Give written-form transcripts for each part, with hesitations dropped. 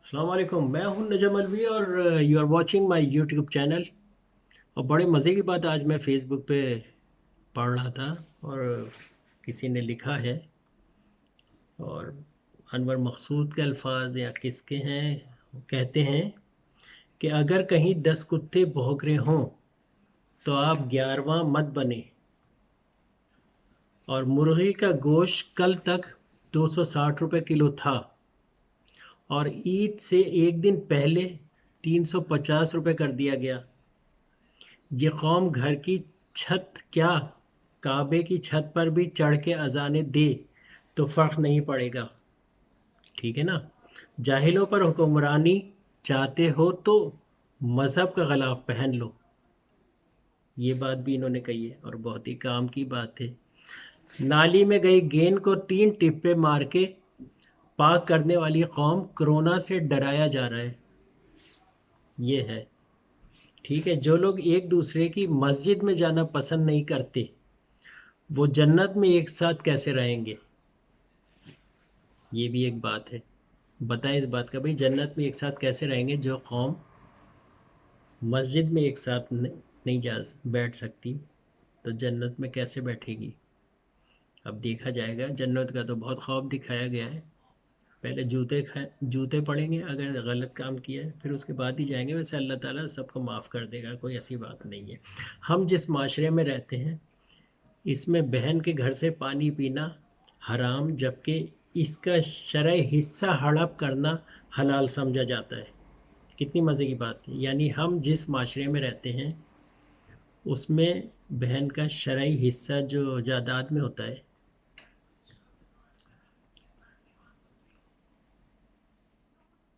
अस्सलाम वालेकुम। मैं हूं नजम अलवी और you are watching my YouTube channel. और बड़े मज़े की बात आज मैं फ़ेसबुक पे पढ़ रहा था और किसी ने लिखा है और अनवर मकसूद के अल्फाज या किसके हैं, वो कहते हैं कि अगर कहीं 10 कुत्ते भौंक रहे हों तो आप 11वां मत बने। और मुर्गी का गोश्त कल तक 260 रुपये किलो था और ईद से एक दिन पहले 350 रुपये कर दिया गया। ये कौम घर की छत क्या काबे की छत पर भी चढ़ के अजानें दे तो फ़र्क नहीं पड़ेगा। ठीक है ना। जाहिलों पर हुक्मरानी चाहते हो तो मज़हब का ग़िलाफ़ पहन लो। ये बात भी इन्होंने कही है और बहुत ही काम की बात है। नाली में गई गेंद को 3 टिप्पे मार के पाक करने वाली कौम कोरोना से डराया जा रहा है। ये है। ठीक है। जो लोग एक दूसरे की मस्जिद में जाना पसंद नहीं करते वो जन्नत में एक साथ कैसे रहेंगे। ये भी एक बात है। बताएं इस बात का भाई, जन्नत में एक साथ कैसे रहेंगे जो कौम मस्जिद में एक साथ नहीं जा बैठ सकती तो जन्नत में कैसे बैठेगी। अब देखा जाएगा। जन्नत का तो बहुत ख्वाब दिखाया गया है। पहले जूते पड़ेंगे अगर गलत काम किया है, फिर उसके बाद ही जाएंगे। वैसे अल्लाह ताला सबको माफ़ कर देगा, कोई ऐसी बात नहीं है। हम जिस माशरे में रहते हैं इसमें बहन के घर से पानी पीना हराम, जबकि इसका शरई हिस्सा हड़प करना हलाल समझा जाता है। कितनी मज़े की बात है। यानी हम जिस माशरे में रहते हैं उसमें बहन का शरई हिस्सा जो जायदाद में होता है,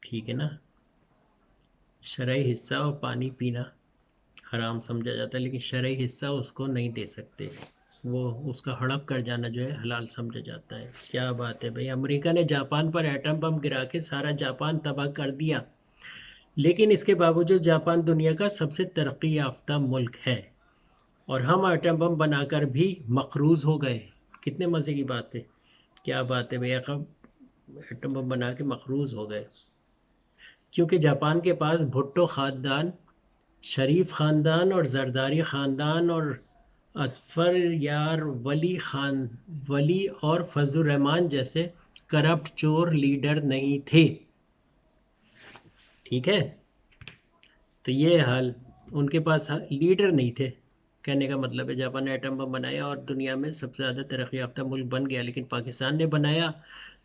ठीक है ना, शरई हिस्सा और पानी पीना हराम समझा जाता है, लेकिन शरई हिस्सा उसको नहीं दे सकते। वो उसका हड़प कर जाना जो है हलाल समझा जाता है। क्या बात है भाई। अमेरिका ने जापान पर एटम बम गिरा के सारा जापान तबाह कर दिया, लेकिन इसके बावजूद जापान दुनिया का सबसे तरक्की याफ्ता मुल्क है और हम एटम बम बनाकर भी मकरूज़ हो गए। कितने मज़े की बात है। क्या बात है भैया। कब एटम बम बना के मकरूज़ हो गए, क्योंकि जापान के पास भुट्टो ख़ानदान, शरीफ ख़ानदान और जरदारी ख़ानदान और असफर यार वली और फजल रहमान जैसे करप्ट चोर लीडर नहीं थे। ठीक है। तो ये हाल, उनके पास लीडर नहीं थे। कहने का मतलब है जापान ने एटम बम बनाया और दुनिया में सबसे ज़्यादा तरक्की याफ्ता मुल्क बन गया, लेकिन पाकिस्तान ने बनाया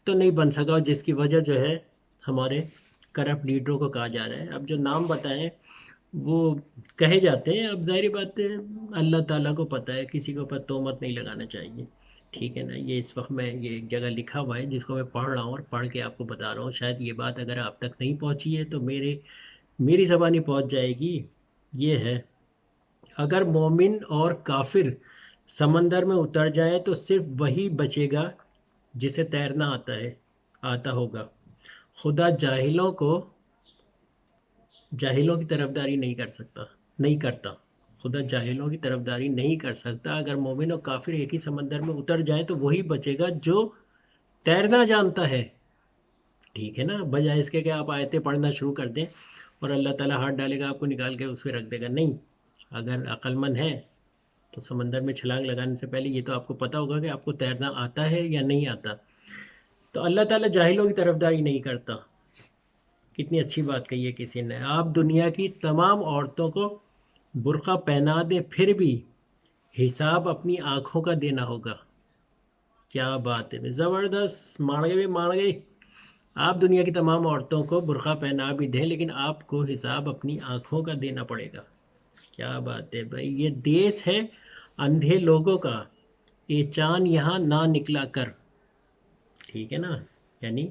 तो नहीं बन सका, और जिसकी वजह जो है हमारे करप्ट लीडरों को कहा जा रहा है। अब जो नाम बताएं वो कहे जाते हैं। अब ज़ाहिर बात है अल्लाह ताला को पता है, किसी के ऊपर तोहमत नहीं लगाना चाहिए। ठीक है ना। ये इस वक्त मैं ये एक जगह लिखा हुआ है जिसको मैं पढ़ रहा हूँ और पढ़ के आपको बता रहा हूँ। शायद ये बात अगर आप तक नहीं पहुँची है तो मेरी ज़बानी पहुँच जाएगी। ये है, अगर मोमिन और काफिर समंदर में उतर जाए तो सिर्फ वही बचेगा जिसे तैरना आता होगा। खुदा जाहिलों की तरफदारी नहीं करता। खुदा जाहिलों की तरफदारी नहीं कर सकता। अगर मोमिन और काफिर एक ही समंदर में उतर जाए तो वही बचेगा जो तैरना जानता है। ठीक है ना। बजाय इसके कि आप आयतें पढ़ना शुरू कर दें और अल्लाह ताला हाथ डालेगा आपको निकाल के उससे रख देगा। नहीं, अगर अक्लमंद है तो समंदर में छलांग लगाने से पहले ये तो आपको पता होगा कि आपको तैरना आता है या नहीं आता। तो अल्लाह ताला जाहिलों की तरफदारी नहीं करता। कितनी अच्छी बात कही है किसी ने। आप दुनिया की तमाम औरतों को बुर्का पहना दें फिर भी हिसाब अपनी आंखों का देना होगा। क्या बात है, ज़बरदस्त। मार गई। आप दुनिया की तमाम औरतों को बुर्का पहना भी दें लेकिन आपको हिसाब अपनी आंखों का देना पड़ेगा। क्या बात है भाई। ये देश है अंधे लोगों का, ये चांद यहाँ ना निकला कर। ठीक है ना। यानी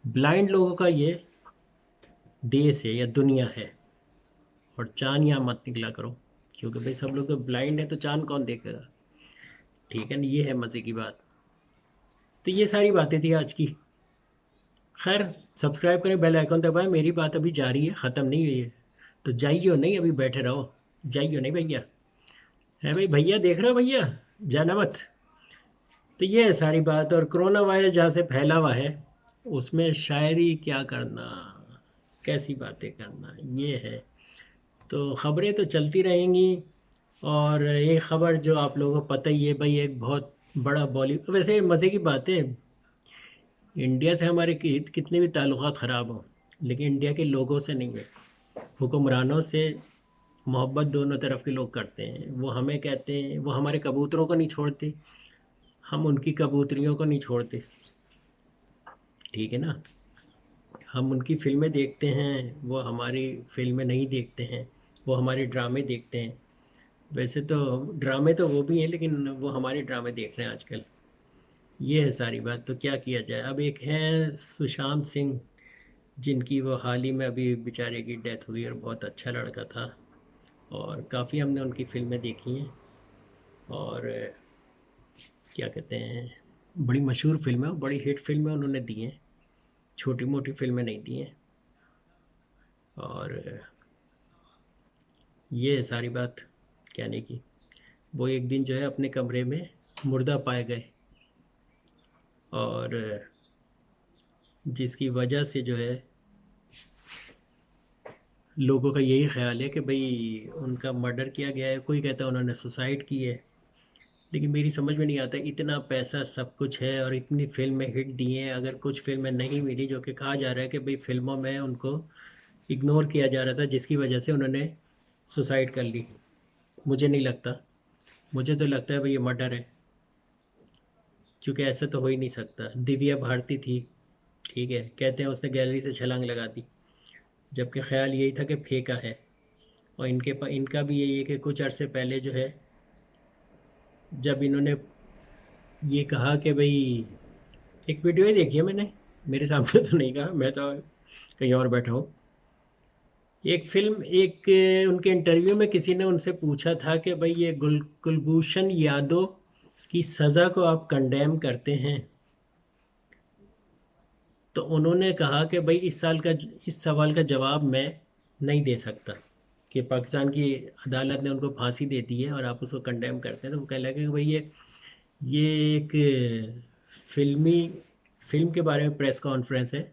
ब्लाइंड लोगों का ये देश है या दुनिया है। और चांद यहाँ मत निकला करो, क्योंकि भाई सब लोग तो ब्लाइंड है तो चांद कौन देखेगा। ठीक है ना। ये है मज़े की बात। तो ये सारी बातें थी आज की। खैर, सब्सक्राइब करें, बेल आइकन दबाएं। मेरी बात अभी जारी है, ख़त्म नहीं हुई है। तो जाइयो नहीं, अभी बैठे रहो। जाइयो नहीं भैया। है भाई, भैया देख रहे हो भैया, जाना मत। तो ये है सारी बात। और कोरोना वायरस जहाँ से फैला हुआ है उसमें शायरी क्या करना। कैसी बातें करना, ये है। तो ख़बरें तो चलती रहेंगी। और एक ख़बर जो आप लोगों को पता ही है भाई, एक बहुत बड़ा वैसे मज़े की बात है, इंडिया से हमारे कितने भी ताल्लुकात ख़राब हों, लेकिन इंडिया के लोगों से नहीं है। हुक्मरानों से मोहब्बत दोनों तरफ के लोग करते हैं। वो हमें कहते हैं, वो हमारे कबूतरों को नहीं छोड़ते, हम उनकी कबूतरियों को नहीं छोड़ते, ठीक है ना। हम उनकी फ़िल्में देखते हैं, वो हमारी फ़िल्में नहीं देखते हैं, वो हमारे ड्रामे देखते हैं। वैसे तो ड्रामे तो वो भी हैं, लेकिन वो हमारे ड्रामे देख रहे हैं आजकल। ये है सारी बात। तो क्या किया जाए। अब एक हैं सुशांत सिंह, जिनकी वो हाल ही में अभी बेचारे की डेथ हुई, और बहुत अच्छा लड़का था, और काफ़ी हमने उनकी फ़िल्में देखी हैं। और क्या कहते हैं, बड़ी मशहूर फ़िल्म है, बड़ी हिट फ़िल्में उन्होंने दी हैं, छोटी मोटी फ़िल्में नहीं दी हैं। और ये है सारी बात कहने की। वो एक दिन जो है अपने कमरे में मुर्दा पाए गए, और जिसकी वजह से जो है लोगों का यही ख्याल है कि भाई उनका मर्डर किया गया है, कोई कहता है उन्होंने सुसाइड की है। लेकिन मेरी समझ में नहीं आता, इतना पैसा सब कुछ है और इतनी फिल्में हिट दी हैं, अगर कुछ फिल्में नहीं मिली, जो कि कहा जा रहा है कि भाई फिल्मों में उनको इग्नोर किया जा रहा था, जिसकी वजह से उन्होंने सुसाइड कर ली। मुझे नहीं लगता, मुझे तो लगता है भाई ये मर्डर है, क्योंकि ऐसा तो हो ही नहीं सकता। दिव्या भारती थी, ठीक है, कहते हैं उसने गैलरी से छलांग लगा दी, जबकि ख्याल यही था कि फेंका है। और इनका भी यही है कि कुछ अरसे पहले जो है, जब इन्होंने ये कहा कि भाई, एक वीडियो ही देखी है मैंने, मेरे सामने तो नहीं कहा, मैं तो कहीं और बैठा हूँ। एक उनके इंटरव्यू में किसी ने उनसे पूछा था कि भाई ये कुलभूषण यादव की सज़ा को आप कंडेम करते हैं। तो उन्होंने कहा कि भाई इस सवाल का जवाब मैं नहीं दे सकता, कि पाकिस्तान की अदालत ने उनको फांसी दे दी है और आप उसको कंडेम करते हैं। तो वो कह लगे कि भाई ये एक फिल्मी फिल्म के बारे में प्रेस कॉन्फ्रेंस है,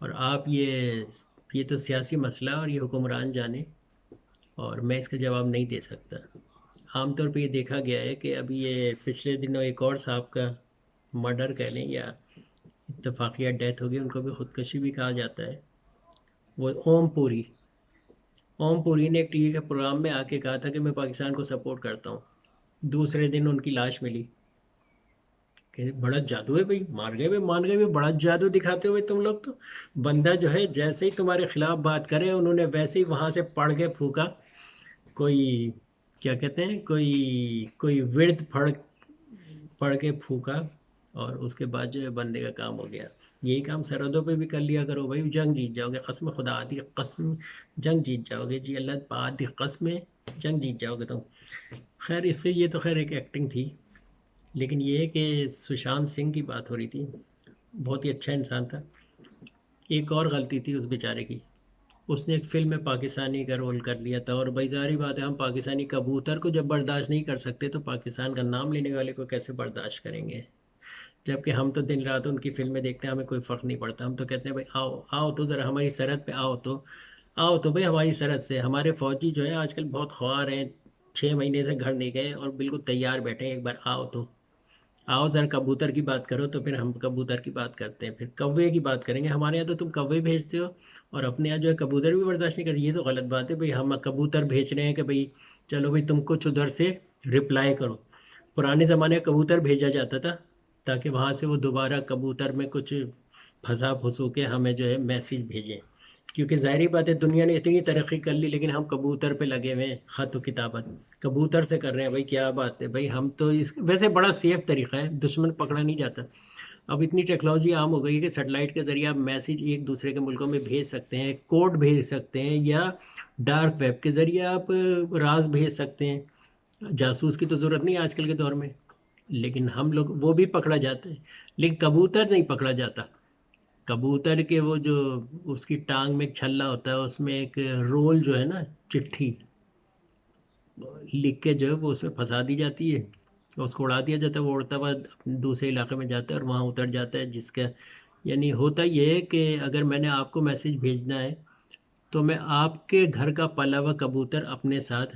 और आप ये तो सियासी मसला है और ये हुक्मरान जाने, और मैं इसका जवाब नहीं दे सकता। आमतौर पे ये देखा गया है कि अभी ये पिछले दिनों एक और साहब का मर्डर कह लें या इत्तफाकिया डेथ हो गई, उनको भी ख़ुदकशी भी कहा जाता है। वो ओम पुरी ने एक टीवी के प्रोग्राम में आके कहा था कि मैं पाकिस्तान को सपोर्ट करता हूँ। दूसरे दिन उनकी लाश मिली, कि बड़ा जादू है भाई, मार गए भाई, मान गए भाई, बड़ा जादू दिखाते हो भाई तुम लोग। तो बंदा जो है जैसे ही तुम्हारे खिलाफ बात करे, उन्होंने वैसे ही वहाँ से पढ़ के फूका, कोई क्या कहते हैं, कोई कोई विर्द पढ़ के फूका, और उसके बाद जो है बंदे का काम हो गया। यही काम सरहदों पे भी कर लिया करो भाई, जंग जीत जाओगे, कसम खुदा आदि कसम, जंग जीत जाओगे जी, अल्लाह पाक दी कसम, जंग जीत जाओगे तुम। खैर इससे ये तो खैर एक एक्टिंग थी, लेकिन ये है कि सुशांत सिंह की बात हो रही थी, बहुत ही अच्छा इंसान था। एक और गलती थी उस बेचारे की, उसने एक फ़िल्म में पाकिस्तानी का रोल कर लिया था, और भाई ज़ाहिर बात है, हम पाकिस्तानी कबूतर को जब बर्दाश्त नहीं कर सकते, तो पाकिस्तान का नाम लेने वाले को कैसे बर्दाश्त करेंगे। जबकि हम तो दिन रात उनकी फ़िल्में देखते हैं, हमें कोई फ़र्क नहीं पड़ता। हम तो कहते हैं भाई आओ आओ तो ज़रा हमारी सरहद पे आओ तो भाई हमारी सरहद से। हमारे फ़ौजी जो है आजकल बहुत ख्वार हैं, 6 महीने से घर नहीं गए और बिल्कुल तैयार बैठे हैं, एक बार आओ तो आओ ज़रा कबूतर की बात करो। तो फिर हम कबूतर की बात करते हैं, फिर कौवे की बात करेंगे। हमारे यहाँ तो तुम कौवे भेजते हो, और अपने यहाँ जो है कबूतर भी बर्दाश्त नहीं करते। ये तो गलत बात है भाई, हम कबूतर भेज रहे हैं कि भाई चलो भाई तुम कुछ उधर से रिप्लाई करो। पुराने ज़माने में कबूतर भेजा जाता था, ताकि वहाँ से वो दोबारा कबूतर में कुछ फंसा फुसू के हमें जो है मैसेज भेजें। क्योंकि ज़ाहिर बात है, दुनिया ने इतनी तरक्की कर ली, लेकिन हम कबूतर पे लगे हुए हैं, ख़त व किताबत कबूतर से कर रहे हैं भाई। क्या बात है भाई, हम तो इस वैसे बड़ा सेफ तरीका है, दुश्मन पकड़ा नहीं जाता। अब इतनी टेक्नोलॉजी आम हो गई है कि सेटेलाइट के ज़रिए आप मैसेज एक दूसरे के मुल्कों में भेज सकते हैं, कोड भेज सकते हैं, या डार्क वेब के ज़रिए आप राज भेज सकते हैं। जासूस की तो ज़रूरत नहीं है आजकल के दौर में, लेकिन हम लोग वो भी पकड़ा जाता है, लेकिन कबूतर नहीं पकड़ा जाता। कबूतर के वो जो उसकी टांग में एक छल्ला होता है, उसमें एक रोल जो है ना, चिट्ठी लिख के जो है वो उसमें फंसा दी जाती है, और उसको उड़ा दिया जाता है। वो उड़ता हुआ दूसरे इलाके में जाता है और वहाँ उतर जाता है, जिसका यानी होता ये है कि अगर मैंने आपको मैसेज भेजना है तो मैं आपके घर का पला हुआ कबूतर अपने साथ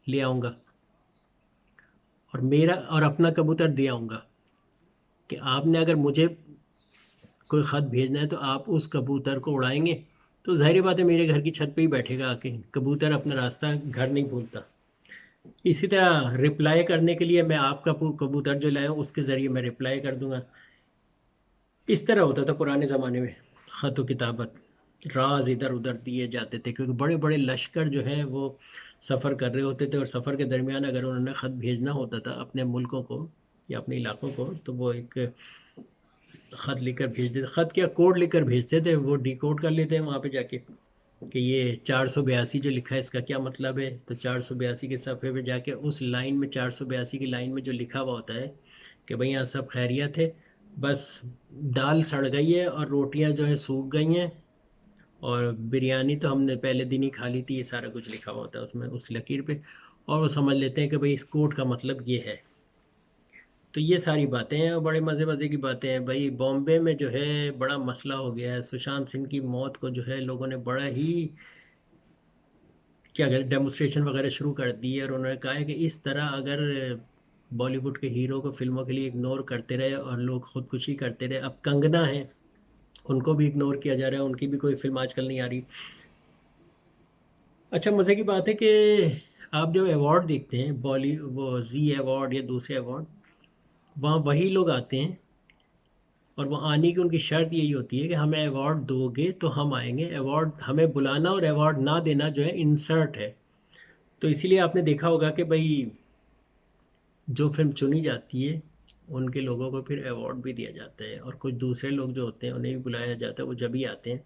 ले आऊँगा और मेरा और अपना कबूतर दे आऊँगा कि आपने अगर मुझे कोई ख़त भेजना है तो आप उस कबूतर को उड़ाएंगे तो ज़ाहिर बात है मेरे घर की छत पे ही बैठेगा आके। कबूतर अपना रास्ता घर नहीं भूलता। इसी तरह रिप्लाई करने के लिए मैं आपका कबूतर जो लाया हूँ उसके ज़रिए मैं रिप्लाई कर दूंगा। इस तरह होता था पुराने ज़माने में ख़त व किताबत। राज इधर उधर दिए जाते थे क्योंकि बड़े बड़े लश्कर जो हैं वो सफ़र कर रहे होते थे और सफ़र के दरमियान अगर उन्होंने ख़त भेजना होता था अपने मुल्कों को या अपने इलाकों को तो वो एक ख़त लिखकर भेजते थे। ख़त क्या कोड लिखकर भेजते थे, वो डिकोड कर लेते हैं वहाँ पे जाके कि ये 482 जो लिखा है इसका क्या मतलब है। तो 482 के सफ़े पे जाके उस लाइन में 482 की लाइन में जो लिखा हुआ होता है कि भाई यहाँ सब खैरियत है, बस दाल सड़ गई है और रोटियाँ जो है सूख गई हैं और बिरयानी तो हमने पहले दिन ही खा ली थी, ये सारा कुछ लिखा हुआ होता है उसमें उस लकीर पे। और वो समझ लेते हैं कि भाई इस कोड का मतलब ये है। तो ये सारी बातें हैं और बड़े मज़े मज़े की बातें हैं भाई। बॉम्बे में जो है बड़ा मसला हो गया है, सुशांत सिंह की मौत को जो है लोगों ने बड़ा ही क्या करें डेमोस्ट्रेशन वगैरह शुरू कर दी है और उन्होंने कहा है कि इस तरह अगर बॉलीवुड के हीरो को फिल्मों के लिए इग्नोर करते रहे और लोग खुदकुशी करते रहे। अब कंगना है, उनको भी इग्नोर किया जा रहा है, उनकी भी कोई फिल्म आजकल नहीं आ रही। अच्छा मज़े की बात है कि आप जब अवार्ड देखते हैं बॉली वो जी अवार्ड या दूसरे अवार्ड, वहाँ वही लोग आते हैं और वो आने की उनकी शर्त यही होती है कि हमें अवार्ड दोगे तो हम आएंगे। अवार्ड हमें बुलाना और अवार्ड ना देना जो है इंसर्ट है। तो इसीलिए आपने देखा होगा कि भाई जो फिल्म चुनी जाती है उनके लोगों को फिर अवार्ड भी दिया जाता है और कुछ दूसरे लोग जो होते हैं उन्हें भी बुलाया जाता है, वो जब भी आते हैं।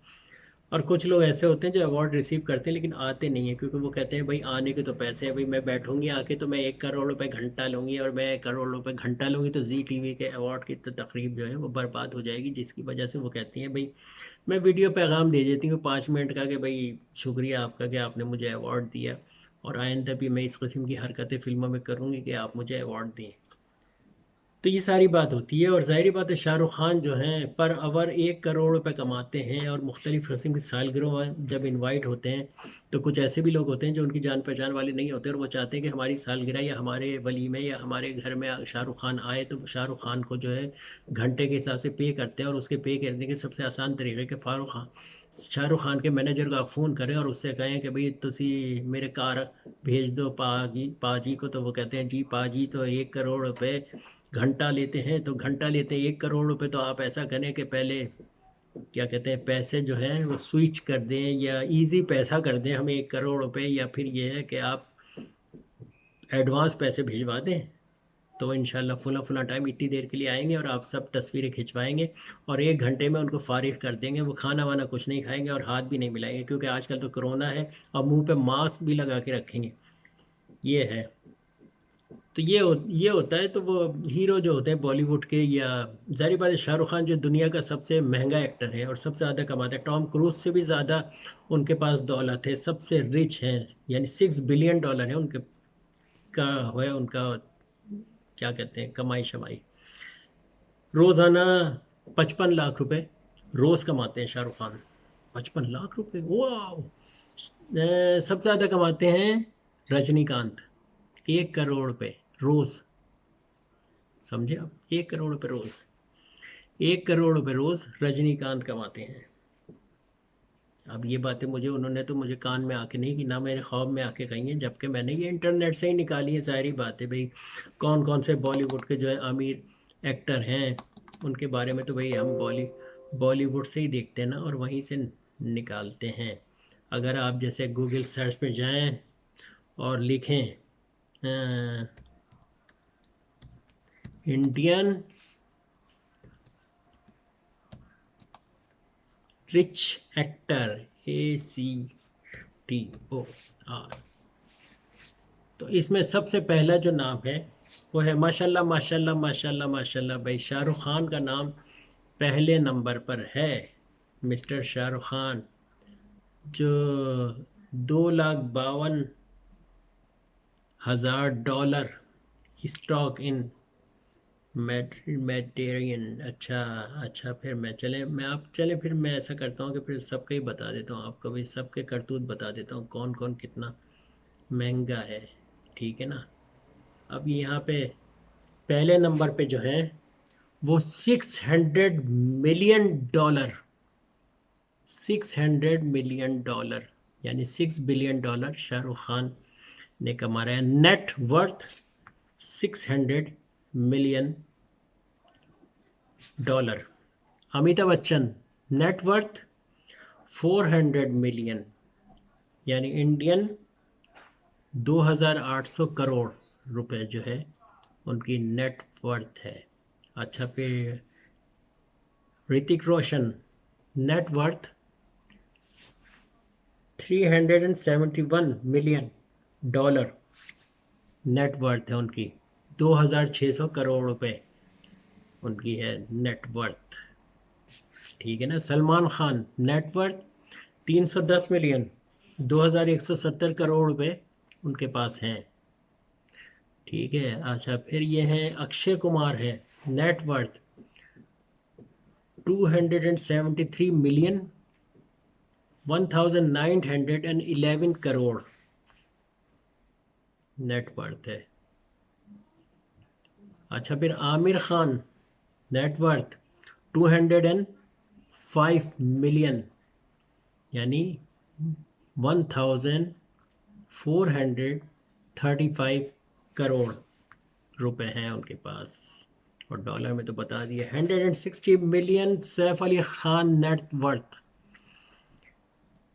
और कुछ लोग ऐसे होते हैं जो अवार्ड रिसीव करते हैं लेकिन आते नहीं हैं क्योंकि वो कहते हैं भाई आने के तो पैसे हैं, भाई मैं बैठूंगी आके तो मैं 1 करोड़ रुपए घंटा लूँगी और मैं 1 करोड़ रुपए घंटा लूँगी तो जी टीवी के अवार्ड की तो तकरीब जो है वो बर्बाद हो जाएगी। जिसकी वजह से वो कहती हैं भाई मैं वीडियो पैगाम दे देती हूँ 5 मिनट का कि भाई शुक्रिया आपका कि आपने मुझे अवार्ड दिया और आइंदा भी मैं इस किस्म की हरकतें फिल्मों में करूँगी कि आप मुझे अवार्ड दें। तो ये सारी बात होती है और ज़ाहिर बात है शाहरुख़ खान जो हैं पर आवर 1 करोड़ रुपए कमाते हैं और मुख्तलिफ़ किस्म की सालगिरहों में जब इनवाइट होते हैं तो कुछ ऐसे भी लोग होते हैं जो उनकी जान पहचान वाले नहीं होते और वो चाहते हैं कि हमारी सालगिरह या हमारे वलीमे या हमारे घर में शाहरुख़ खान आए तो शाहरुख़ खान को जो है घंटे के हिसाब से पे करते हैं। और उसके पे करने के सबसे आसान तरीके कि शाहरुख़ खान के मैनेजर को आप फ़ोन करें और उससे कहें कि भाई तुसी मेरे कार भेज दो पाजी को। तो वो कहते हैं जी पाजी तो 1 करोड़ रुपए घंटा लेते हैं। तो घंटा लेते हैं 1 करोड़ रुपए। तो आप ऐसा करें कि पहले क्या कहते हैं पैसे जो हैं वो स्विच कर दें या इजी पैसा कर दें हमें 1 करोड़ रुपए, या फिर ये है कि आप एडवांस पैसे भिजवा दें तो इंशाल्लाह फुला फुला टाइम इतनी देर के लिए आएंगे और आप सब तस्वीरें खिंचवाएंगे और 1 घंटे में उनको फारिग कर देंगे। वो खाना वाना कुछ नहीं खाएंगे और हाथ भी नहीं मिलाएंगे क्योंकि आजकल तो कोरोना है और मुंह पे मास्क भी लगा के रखेंगे। ये है। तो ये होता है। तो वो हीरो जो होते हैं बॉलीवुड के या ज़ाहिर बात है शाहरुख खान जो दुनिया का सबसे महंगा एक्टर है और सबसे ज़्यादा कमाता है, टॉम क्रूज से भी ज़्यादा उनके पास दौलत है, सबसे रिच हैं। यानी $6 बिलियन है उनके का है उनका क्या कहते हैं कमाई शमाई। रोज़ाना 55 लाख रुपए रोज़ कमाते हैं शाहरुख खान। 55 लाख रुपए, वाह। सबसे ज़्यादा कमाते हैं रजनीकांत, 1 करोड़ रुपए रोज़। समझे आप, 1 करोड़ रुपए रोज़। 1 करोड़ रुपए रोज़ रजनीकांत कमाते हैं। अब ये बातें मुझे उन्होंने तो मुझे कान में आके नहीं की, ना मेरे ख्वाब में आके कही हैं, जबकि मैंने ये इंटरनेट से ही निकाली है। ज़ाहिर बात है भाई कौन कौन से बॉलीवुड के जो है अमीर एक्टर हैं उनके बारे में तो भाई हम बॉलीवुड से ही देखते हैं ना और वहीं से निकालते हैं। अगर आप जैसे गूगल सर्च पे जाएं और लिखें इंडियन रिच एक्टर ACTOR, तो इसमें सबसे पहला जो नाम है वो है माशाल्लाह माशाल्लाह माशाल्लाह माशाल्लाह भाई शाहरुख खान का नाम पहले नंबर पर है। मिस्टर शाहरुख खान जो $2,52,000 स्टॉक इन मेडिटेरियन, अच्छा। अच्छा, फिर मैं मैं ऐसा करता हूँ कि फिर सबका ही बता देता हूँ आपको भी, सबके करतूत बता देता हूँ कौन कौन कितना महंगा है। ठीक है ना। अब यहाँ पे पहले नंबर पे जो है वो $600 मिलियन, $600 मिलियन, यानी $6 बिलियन शाहरुख खान ने कमा रहा है। Net worth $600 million. Amitabh Bachchan net worth 400 million, यानी इंडियन 2800 करोड़ रुपए जो है उनकी नेटवर्थ है। अच्छा, फिर Hrithik Roshan net worth $371 million net worth है उनकी। 2600 करोड़ रुपए उनकी है नेटवर्थ। ठीक है ना। सलमान खान नेटवर्थ 310 मिलियन, 2170 करोड़ रुपए उनके पास हैं। ठीक है। अच्छा, फिर ये है अक्षय कुमार है नेटवर्थ 273 मिलियन, 1911 करोड़ नेटवर्थ है। अच्छा, फिर आमिर खान नेटवर्थ 205 मिलियन, यानी 1435 करोड़ रुपए हैं उनके पास। और डॉलर में तो बता दिए। 160 मिलियन सैफ अली खान नेटवर्थ,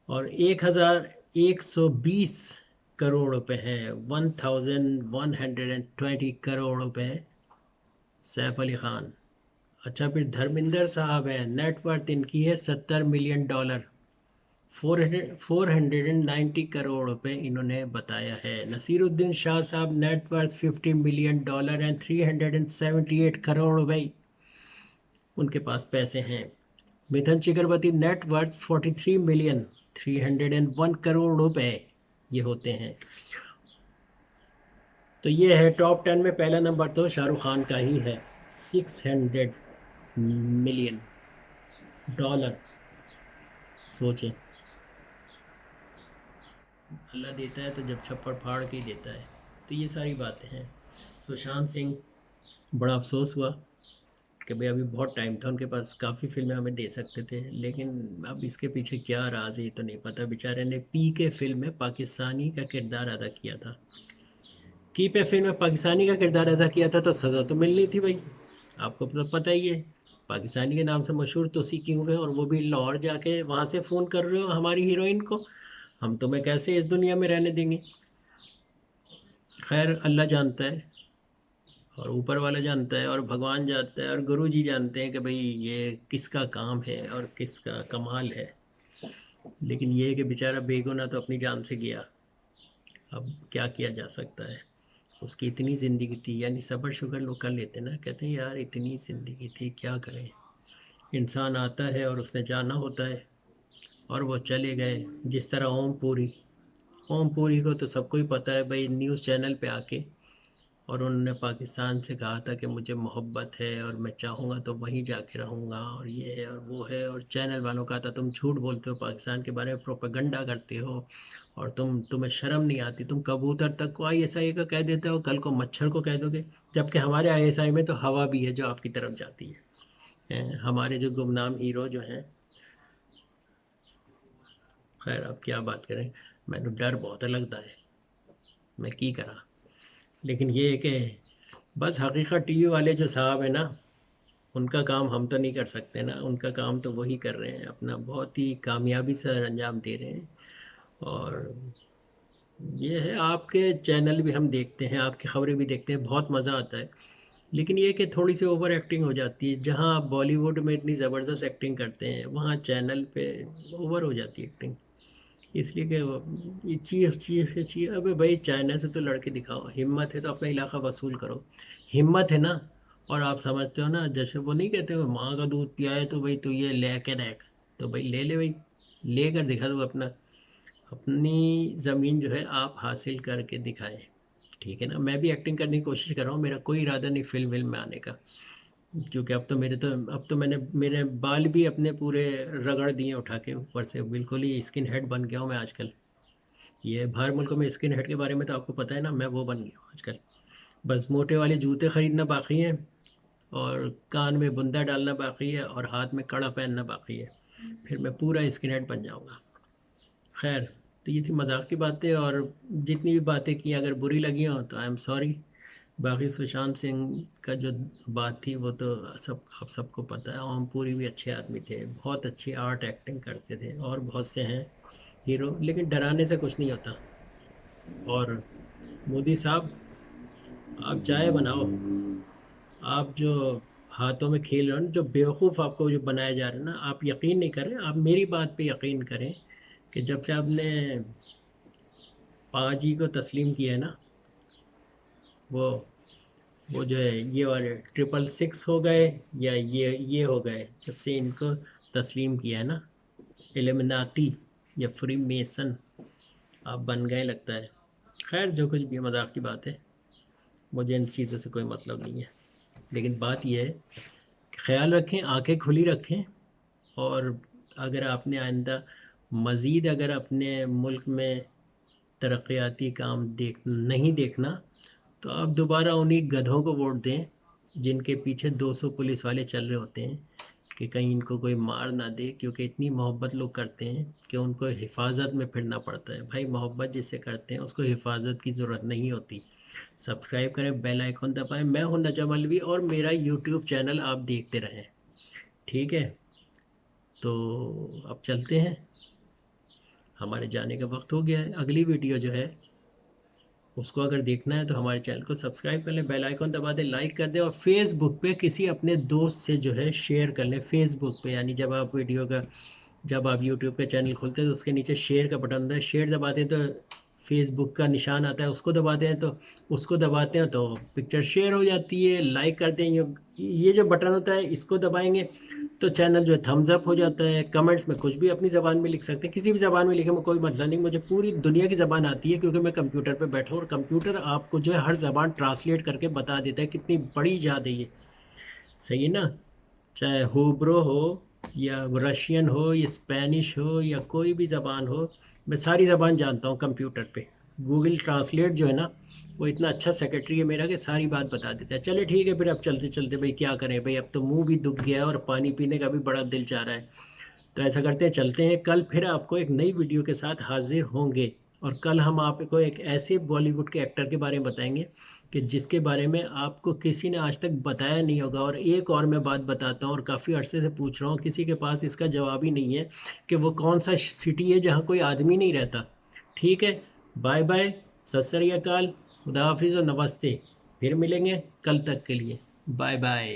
और 1120 करोड़ रुपए हैं, 1120 करोड़ रुपए सैफ अली खान। अच्छा, फिर धर्मेंद्र साहब है नेटवर्थ इनकी है $70 मिलियन, 490 करोड़ रुपए इन्होंने बताया है। नसीरुद्दीन शाह साहब नेटवर्थ $50 मिलियन एंड 378 करोड़ रुपए उनके पास पैसे हैं। मिथुन चक्रवर्ती नेटवर्थ 43 मिलियन, 301 करोड़ रुपए ये होते हैं। तो ये है टॉप 10 में पहला नंबर तो शाहरुख खान का ही है, $600 मिलियन। सोचें, अल्लाह देता है तो जब छप्पड़ फाड़ के ही देता है। तो ये सारी बातें हैं। सुशांत सिंह, बड़ा अफसोस हुआ कि भाई अभी बहुत टाइम था उनके पास, काफ़ी फिल्में हमें दे सकते थे, लेकिन अब इसके पीछे क्या राज है ये तो नहीं पता। बेचारे ने पी के फिल्म में पाकिस्तानी का किरदार अदा किया था। की पे फिल्म में पाकिस्तानी का किरदार अदा किया था तो सज़ा तो मिलनी थी भाई। आपको तो पता ही है, पाकिस्तानी के नाम से मशहूर तो सी क्यों हुए, और वो भी लाहौर जाके वहाँ से फ़ोन कर रहे हो हमारी हीरोइन को। हम तुम्हें कैसे इस दुनिया में रहने देंगे। खैर, अल्लाह जानता है और ऊपर वाला जानता है और भगवान जानता है और गुरु जी जानते हैं कि भाई ये किसका काम है और किसका कमाल है। लेकिन ये है कि बेचारा बेगुनाह तो अपनी जान से गया। अब क्या किया जा सकता है। उसकी इतनी ज़िंदगी थी, यानी सब्र शुक्र लोग कर लेते ना, कहते हैं यार इतनी ज़िंदगी थी क्या करें। इंसान आता है और उसने जाना होता है और वो चले गए। जिस तरह ओम पुरी को तो सबको ही पता है भाई, न्यूज़ चैनल पे आके और उन्होंने पाकिस्तान से कहा था कि मुझे मोहब्बत है और मैं चाहूँगा तो वहीं जाके रहूँगा और ये है और वो है, और चैनल वालों का था तुम झूठ बोलते हो, पाकिस्तान के बारे में प्रोपेगेंडा करते हो और तुम्हें शर्म नहीं आती, तुम कबूतर तक को आईएसआई का कह देते हो, कल को मच्छर को कह दोगे। जबकि हमारे आईएसआई में तो हवा भी है जो आपकी तरफ जाती है। हमारे जो गुमनाम हीरो जो हैं, खैर अब क्या बात करें। मैंने डर बहुत लगता है, मैं की करा। लेकिन ये है कि बस हकीकत टीवी वाले जो साहब है ना, उनका काम हम तो नहीं कर सकते ना, उनका काम तो वही कर रहे हैं, अपना बहुत ही कामयाबी से अंजाम दे रहे हैं। और ये है, आपके चैनल भी हम देखते हैं, आपकी खबरें भी देखते हैं, बहुत मज़ा आता है। लेकिन ये कि थोड़ी सी ओवर एक्टिंग हो जाती है। जहाँ आप बॉलीवुड में इतनी ज़बरदस्त एक्टिंग करते हैं, वहाँ चैनल पे ओवर हो जाती है एक्टिंग। इसलिए कि ये चीज़ अबे भाई, चाइना से तो लड़के दिखाओ, हिम्मत है तो अपना इलाका वसूल करो। हिम्मत है ना। और आप समझते हो ना, जैसे वो नहीं कहते, वो माँ का दूध पिया है तो भाई तू ये ले के देख, तो भाई ले ले भाई, लेकर दिखा दो अपना, अपनी ज़मीन जो है आप हासिल करके दिखाएं। ठीक है ना। मैं भी एक्टिंग करने की कोशिश कर रहा हूँ, मेरा कोई इरादा नहीं फिल्म में आने का, क्योंकि अब तो मैंने मेरे बाल भी अपने पूरे रगड़ दिए उठा के ऊपर से, बिल्कुल ही स्किन हेड बन गया हूँ मैं आजकल। ये बाहर मुल्कों में स्किन हेड के बारे में तो आपको पता है ना, मैं वो बन गया हूँ आजकल। बस मोटे वाले जूते खरीदना बाकी है, और कान में बुंदा डालना बाकी है, और हाथ में कड़ा पहनना बाकी है, फिर मैं पूरा स्किन हेड बन जाऊँगा। खैर, तो ये थी मजाक की बातें, और जितनी भी बातें की अगर बुरी लगी हों तो आई एम सॉरी। बाकी सुशांत सिंह का जो बात थी वो तो सब आप सबको पता है। ओमपुरी भी अच्छे आदमी थे, बहुत अच्छी आर्ट एक्टिंग करते थे, और बहुत से हैं हीरो, लेकिन डराने से कुछ नहीं होता। और मोदी साहब, आप चाय बनाओ। आप जो हाथों में खेल रहे हो ना, जो बेवकूफ़ आपको जो बनाया जा रहा है ना, आप यकीन नहीं करें, आप मेरी बात पे यकीन करें कि जब से आपने पाजी को तस्लीम किया है ना, वो वो जो है ये वाले 666 हो गए, या ये हो गए, जब से इनको तस्लीम किया है ना, इल्यूमिनाती या फ्री मेसन आप बन गए लगता है। खैर, जो कुछ भी मजाक की बात है, मुझे इन चीज़ों से कोई मतलब नहीं है। लेकिन बात यह है कि ख्याल रखें, आंखें खुली रखें, और अगर आपने आइंदा मज़ीद अगर अपने मुल्क में तरक्याती काम नहीं देखना, तो आप दोबारा उन्हीं गधों को वोट दें जिनके पीछे 200 पुलिस वाले चल रहे होते हैं कि कहीं इनको कोई मार ना दे, क्योंकि इतनी मोहब्बत लोग करते हैं कि उनको हिफाजत में फिरना पड़ता है। भाई, मोहब्बत जिससे करते हैं उसको हिफाजत की ज़रूरत नहीं होती। सब्सक्राइब करें, बेल आइकन दबाएं। मैं हूं नजम अलवी, और मेरा यूट्यूब चैनल आप देखते रहें। ठीक है, तो अब चलते हैं, हमारे जाने का वक्त हो गया है। अगली वीडियो जो है उसको अगर देखना है तो हमारे चैनल को सब्सक्राइब कर लें, बेल आइकन दबा दें, लाइक कर दें, और फेसबुक पे किसी अपने दोस्त से जो है शेयर कर लें। फेसबुक पे, यानी जब आप यूट्यूब पे चैनल खोलते हैं तो उसके नीचे शेयर का बटन होता है, शेयर दबाते हैं तो फेसबुक का निशान आता है, उसको दबाते हैं तो पिक्चर शेयर हो जाती है। लाइक करते हैं, ये जो बटन होता है इसको दबाएंगे तो चैनल जो है थम्स अप हो जाता है। कमेंट्स में कुछ भी अपनी ज़बान में लिख सकते हैं, किसी भी ज़बान में लिखे में कोई मतलब नहीं, मुझे पूरी दुनिया की ज़बान आती है, क्योंकि मैं कंप्यूटर पे बैठा हूँ, और कंप्यूटर आपको जो है हर ज़बान ट्रांसलेट करके बता देता है। कितनी बड़ी इजाद है ये, सही है ना। चाहे हुब्रो हो, या रशियन हो, या स्पेनिश हो, या कोई भी ज़बान हो, मैं सारी ज़बान जानता हूँ कंप्यूटर पे। गूगल ट्रांसलेट जो है ना, वो इतना अच्छा सेक्रेटरी है मेरा कि सारी बात बता देता है। चलिए ठीक है, फिर अब चलते चलते भाई क्या करें भाई, अब तो मुंह भी दुख गया है और पानी पीने का भी बड़ा दिल चाह रहा है। तो ऐसा करते हैं, चलते हैं, कल फिर आपको एक नई वीडियो के साथ हाजिर होंगे। और कल हम आपको एक ऐसे बॉलीवुड के एक्टर के बारे में बताएंगे कि जिसके बारे में आपको किसी ने आज तक बताया नहीं होगा। और एक और मैं बात बताता हूँ, और काफ़ी अरसे से पूछ रहा हूँ, किसी के पास इसका जवाब ही नहीं है कि वो कौन सा सिटी है जहाँ कोई आदमी नहीं रहता। ठीक है, बाय बाय, सत श्री अकाल, खुदा हाफिज़ और नमस्ते। फिर मिलेंगे कल तक के लिए, बाय बाय।